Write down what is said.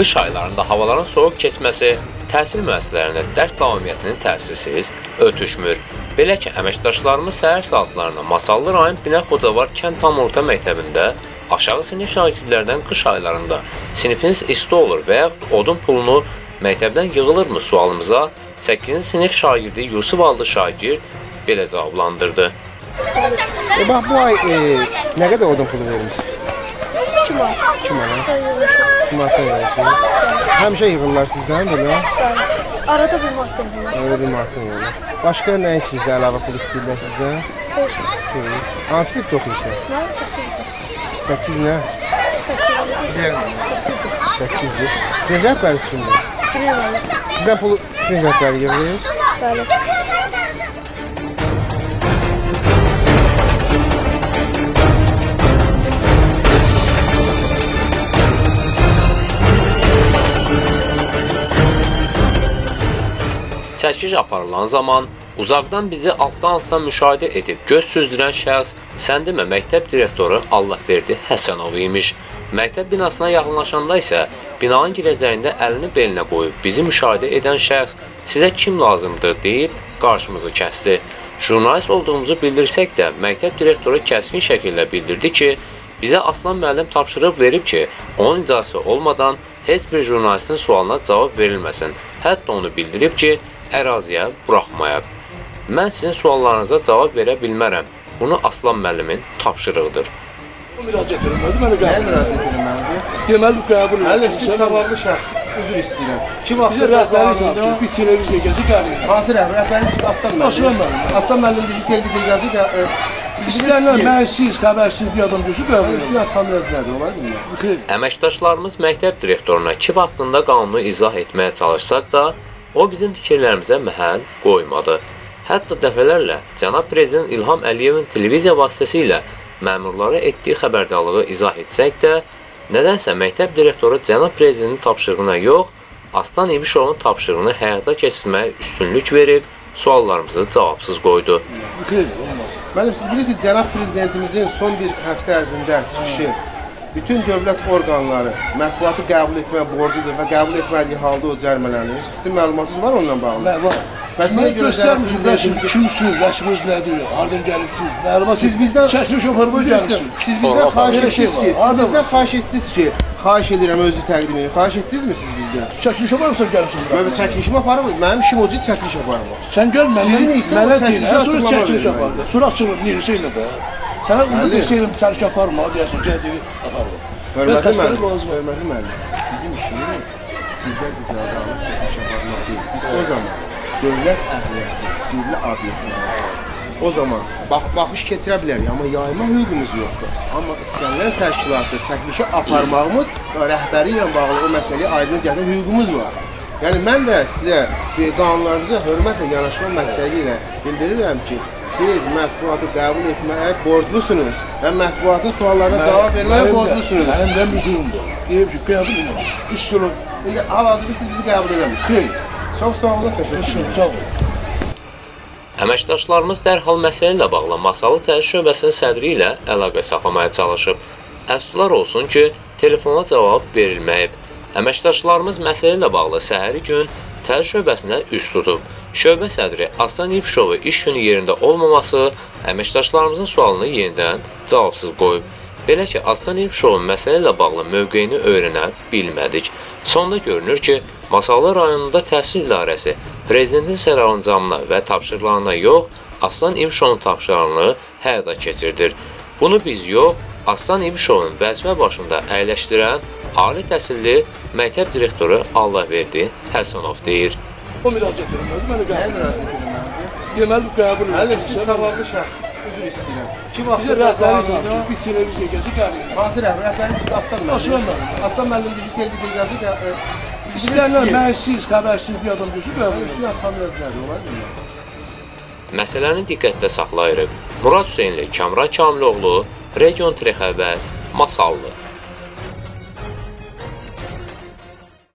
Qış aylarında havaların soyuq keçməsi təhsil müəssisələrində dərs davamiyyətinin təsirsiz ötüşmür. Belə ki, əməkdaşlarımız səhər saatlarında Masallı rayon Binəxocavar kənd tam orta məktəbində aşağı sinif şagirdlərdən qış aylarında sinifiniz isti olur və yaxud odun pulunu məktəbdən yığılırmı sualımıza 8-ci sinif şagirdi Yusuf adlı şagird belə cavablandırdı. Bax, bu ay nə qədər odun pulu vermişsiniz? 2 manat. 2 manat. 2 manat verirsiniz. Həmişə yığırlar sizdən belə? Arada bir manat yığırlar. Arada bir manat yığırlar. Başqa nə istəyirsə əlavə pul istəyirlər sizdən? Hansı sinifdə oxuyursunuz? Mən 8-dir. 8 nə? 8-dir. Sinif rəhbəri kimdir? Sizdən pulu sinif rəhbəri yığır? Bəli. Çəkiş aparılan zaman uzaqdan bizi altdan müşahidə edib göz süzdürən şəxs sən demə məktəb direktoru Allahverdi Həsənov imiş. Məktəb binasına yaxınlaşanda isə binanın girəcəyində əlini belinə qoyub bizi müşahidə edən şəxs sizə kim lazımdır deyib qarşımızı kəsdi. Jurnalist olduğumuzu bildirsək də məktəb direktoru kəskin şəkildə bildirdi ki, bizə Aslan müəllim tapşırıb verib ki, onun icazəsi olmadan heç bir jurnalistin sualına cavab verilməsin. Hətta onu bildirib ki, əraziyə buraxmayaq. Mən sizin suallarınıza cavab verə bilmərəm. Bunu Aslan müəllimin tapşırığıdır. O müraciət edilmədi, mənə qəbul. Nəyə müraciət edilməlidir? Deməli, qəbul edilməlidir. Müəllim, siz savadlı şəxsiz, üzr istəyirəm. Kim Bizə rəhbəri tapşırır, bir televiziya gəzi qəbul edilməlidir. Hansı rəhbəri? Rəhbəri Aslan müəllim. Aslan müəllim. Aslan müəllim bizi televiziya gəzi İstəyənlər mənsiz, xəbərsiz bir adam gözü qəbul edilir. Sizin adxanınız nədir, olar mı? Əməkdaşlarımız məktəb direktoruna KİV haqqında qanunu izah etməyə çalışsaq da, o bizim fikirlərimizə məhəl qoymadı. Hətta dəfələrlə cənab prezident İlham Əliyevin televiziya vasitəsilə məmurlara etdiyi xəbərdarlığı izah etsək də, nədənsə məktəb direktoru cənab prezidentin tapşırığına yox, Aslan İbişovun tapşırığını həyata keçirməyə üstünlük verib, suallarımızı cavabsız qoydu. Müəllim, siz bilirsiniz, cənab prezidentimizin son bir həftə ərzində çıxışı bütün dövlət orqanları mətbuatı qəbul etməyə borcudur və qəbul etmədiyi halda o cərmələnir. Sizin məlumatınız var onunla bağlı? Var. Bəs niyə görə cənab prezidentimiz... Kimsiniz, rəsminiz nədir, hardan gəlibsiniz, məlumat... Siz bizdən... Çəkili şofarımı gəlibsiniz. Siz bizdən xahiş etdiniz ki, xahiş edirəm özü təqdim edin. Xahiş etdinizmi siz bizdən? Çəkili şofarımı gəlibsiniz bura? Mən çəkilişimi aparım, mənim işim ocu çəkiliş aparım. Sən gəl mənə deyil, sonra çəkiliş aparım. aparım. Sonra açılır, neyirsə ilə də. Sənə bunu desəyirəm, çəkiliş aparım, deyəsin, gəldiyi aparım. Hörmətli müəllim, bizim işimiz sizdən icazə alıb çəkiliş aparmaq deyil. Biz o zaman dövlət əhliyyəti, sirli obyektlərə o zaman baxış keçirə bilərik, amma yayma hüququmuz yoxdur. Amma istənilən təşkilatı çəkilişə aparmağımız və rəhbəri ilə bağlı o məsələyə aydın gətirən hüququmuz var. Yəni, mən də sizə qanunlarınıza hörmətlə yanaşma məqsədi ilə bildirirəm ki, siz mətbuatı qəbul etməyə borclusunuz və mətbuatın suallarına cavab verməyə borclusunuz. Mənim də müdürümdür. Deyib ki, qəbul edin. Üstünü. İndi hal-hazırda siz bizi qəbul edəmişsiniz. Çox sağ olun, təşəkkür ederim. Əməkdaşlarımız dərhal məsələ ilə bağlı Masallı Təhsil Şöbəsinin sədri ilə əlaqə saxlamaya çalışıb. Əfsuslar olsun ki, telefona cavab verilməyib. Əməkdaşlarımız məsələ ilə bağlı səhəri gün Təhsil Şöbəsinə üst tutub. Şöbə sədri Aslan İbişovu iş günü yerində olmaması əməkdaşlarımızın sualını yenidən cavabsız qoyub. Belə ki, Aslan İbişovun məsələ ilə bağlı mövqeyini öyrənə bilmədik. Sonda görünür ki, Masallı rayonunda təhsil idarəsi prezidentin sərəncamına və tapşırıqlarına yox, Aslan İbişovun tapşırıqlarını həyata keçirdir. Bunu biz yox, Aslan İbişovun vəzifə başında əyləşdirən ali təhsilli məktəb direktoru Allahverdi Həsənov deyir. O müraciət edilmədi, mənə qəbul. Nəyə müraciət edilməlidir? Deməli, qəbul edilməlidir. Müəllim, siz savadlı şəxsiz, üzr istəyirəm. Kim Bizə rəhbəri tapşırır, bir televiziya gəzi qəbul edin. Hansı rəhbəri? Rəhbəri Aslan müəllim. Aslan müəllim. Aslan müəllim bizi televiziya gəzi qəbul edin. İstəyənlər mənsiz, xəbərsiz bir adam gözü qəbul edin. Sizin adxanınız nədir, olar mı? Məsələni diqqətlə saxlayırıq. Murad Hüseynli, Kamran Kamiloğlu, Region Xəbər, Masallı.